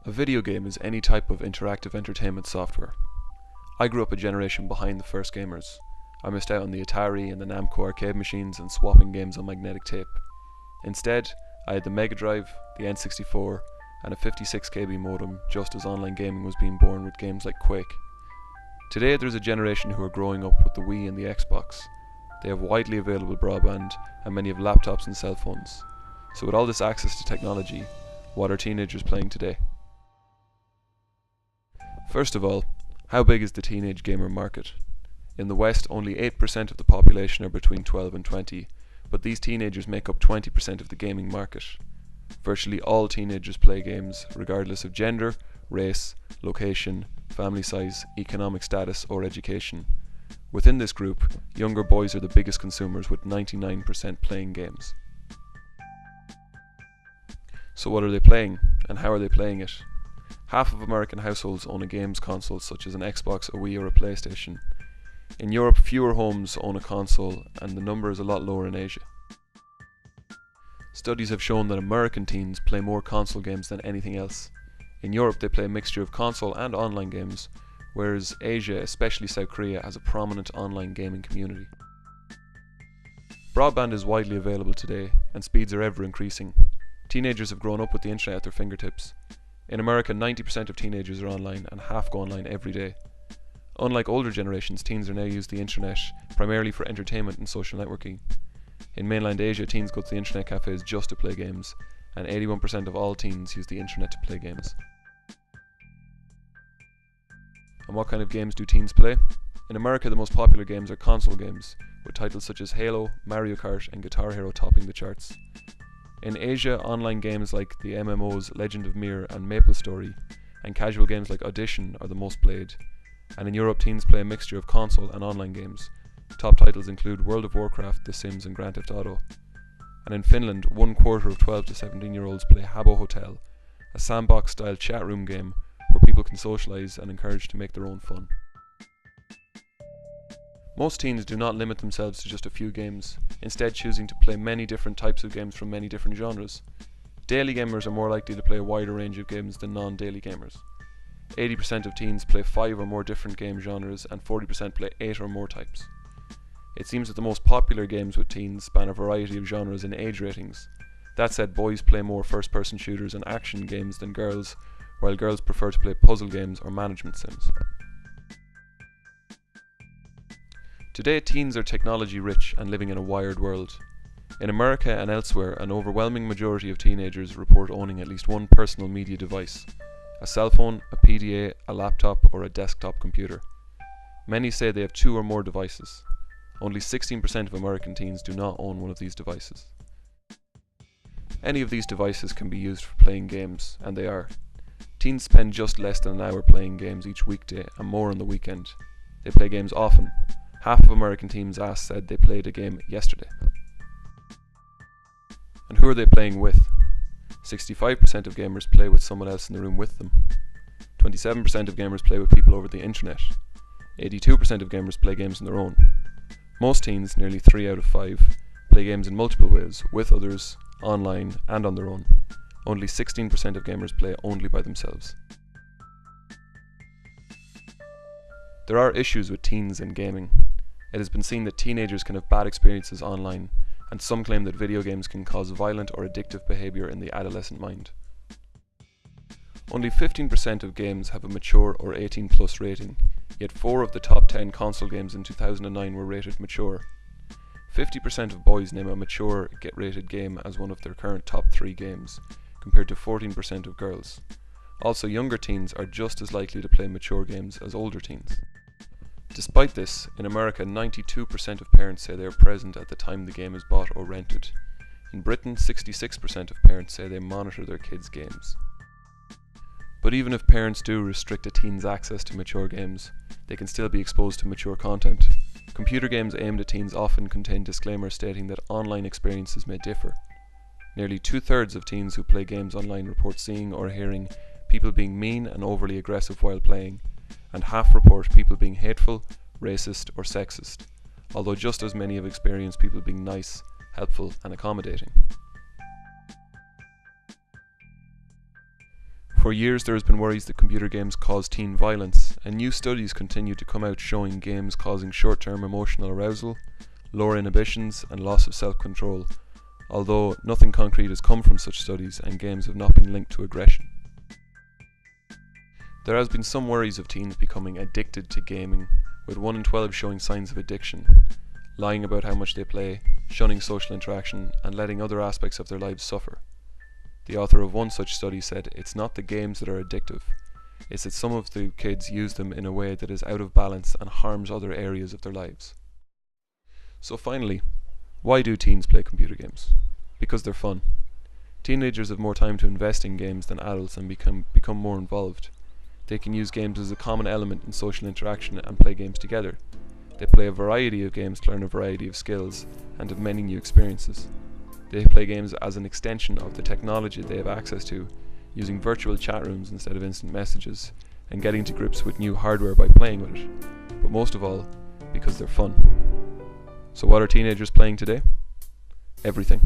A video game is any type of interactive entertainment software. I grew up a generation behind the first gamers. I missed out on the Atari and the Namco arcade machines and swapping games on magnetic tape. Instead, I had the Mega Drive, the N64, and a 56KB modem just as online gaming was being born with games like Quake. Today there's a generation who are growing up with the Wii and the Xbox. They have widely available broadband and many have laptops and cell phones. So with all this access to technology, what are teenagers playing today? First of all, how big is the teenage gamer market? In the West, only 8% of the population are between 12 and 20, but these teenagers make up 20% of the gaming market. Virtually all teenagers play games, regardless of gender, race, location, family size, economic status, or education. Within this group, younger boys are the biggest consumers with 99% playing games. So what are they playing, and how are they playing it? Half of American households own a games console such as an Xbox, a Wii or a PlayStation. In Europe, fewer homes own a console and the number is a lot lower in Asia. Studies have shown that American teens play more console games than anything else. In Europe they play a mixture of console and online games, whereas Asia, especially South Korea, has a prominent online gaming community. Broadband is widely available today and speeds are ever increasing. Teenagers have grown up with the internet at their fingertips. In America, 90% of teenagers are online and half go online every day. Unlike older generations, teens are now use the internet primarily for entertainment and social networking. In mainland Asia, teens go to the internet cafes just to play games, and 81% of all teens use the internet to play games. And what kind of games do teens play? In America, the most popular games are console games, with titles such as Halo, Mario Kart, and Guitar Hero topping the charts. In Asia, online games like the MMOs Legend of Mir and MapleStory, and casual games like Audition are the most played. And in Europe, teens play a mixture of console and online games. Top titles include World of Warcraft, The Sims and Grand Theft Auto. And in Finland, 1/4 of 12 to 17-year-olds play Habbo Hotel, a sandbox-style chat room game where people can socialise and encouraged to make their own fun. Most teens do not limit themselves to just a few games, instead choosing to play many different types of games from many different genres. Daily gamers are more likely to play a wider range of games than non-daily gamers. 80% of teens play 5 or more different game genres and 40% play 8 or more types. It seems that the most popular games with teens span a variety of genres and age ratings. That said, boys play more first-person shooters and action games than girls, while girls prefer to play puzzle games or management sims. Today, teens are technology rich and living in a wired world. In America and elsewhere, an overwhelming majority of teenagers report owning at least one personal media device: a cell phone, a PDA, a laptop, or a desktop computer. Many say they have 2 or more devices. Only 16% of American teens do not own one of these devices. Any of these devices can be used for playing games, and they are. Teens spend just less than an hour playing games each weekday and more on the weekend. They play games often. Half of American teens asked said they played a game yesterday. And who are they playing with? 65% of gamers play with someone else in the room with them. 27% of gamers play with people over the internet. 82% of gamers play games on their own. Most teens, nearly 3 out of 5, play games in multiple ways, with others, online, and on their own. Only 16% of gamers play only by themselves. There are issues with teens and gaming. It has been seen that teenagers can have bad experiences online, and some claim that video games can cause violent or addictive behaviour in the adolescent mind. Only 15% of games have a mature or 18+ rating, yet 4 of the top 10 console games in 2009 were rated mature. 50% of boys name a mature rated game as one of their current top 3 games, compared to 14% of girls. Also, younger teens are just as likely to play mature games as older teens. Despite this, in America 92% of parents say they are present at the time the game is bought or rented. In Britain, 66% of parents say they monitor their kids' games. But even if parents do restrict a teen's access to mature games, they can still be exposed to mature content. Computer games aimed at teens often contain disclaimers stating that online experiences may differ. Nearly 2/3 of teens who play games online report seeing or hearing people being mean and overly aggressive while playing, and half report people being hateful, racist, or sexist, although just as many have experienced people being nice, helpful, and accommodating. For years there has been worries that computer games cause teen violence, and new studies continue to come out showing games causing short-term emotional arousal, lower inhibitions and loss of self-control, although nothing concrete has come from such studies and games have not been linked to aggression. There has been some worries of teens becoming addicted to gaming, with 1 in 12 showing signs of addiction, lying about how much they play, shunning social interaction and letting other aspects of their lives suffer. The author of one such study said, "It's not the games that are addictive, it's that some of the kids use them in a way that is out of balance and harms other areas of their lives." So finally, why do teens play computer games? Because they're fun. Teenagers have more time to invest in games than adults and become more involved. They can use games as a common element in social interaction and play games together. They play a variety of games to learn a variety of skills and have many new experiences. They play games as an extension of the technology they have access to, using virtual chat rooms instead of instant messages, and getting to grips with new hardware by playing with it. But most of all, because they're fun. So what are teenagers playing today? Everything.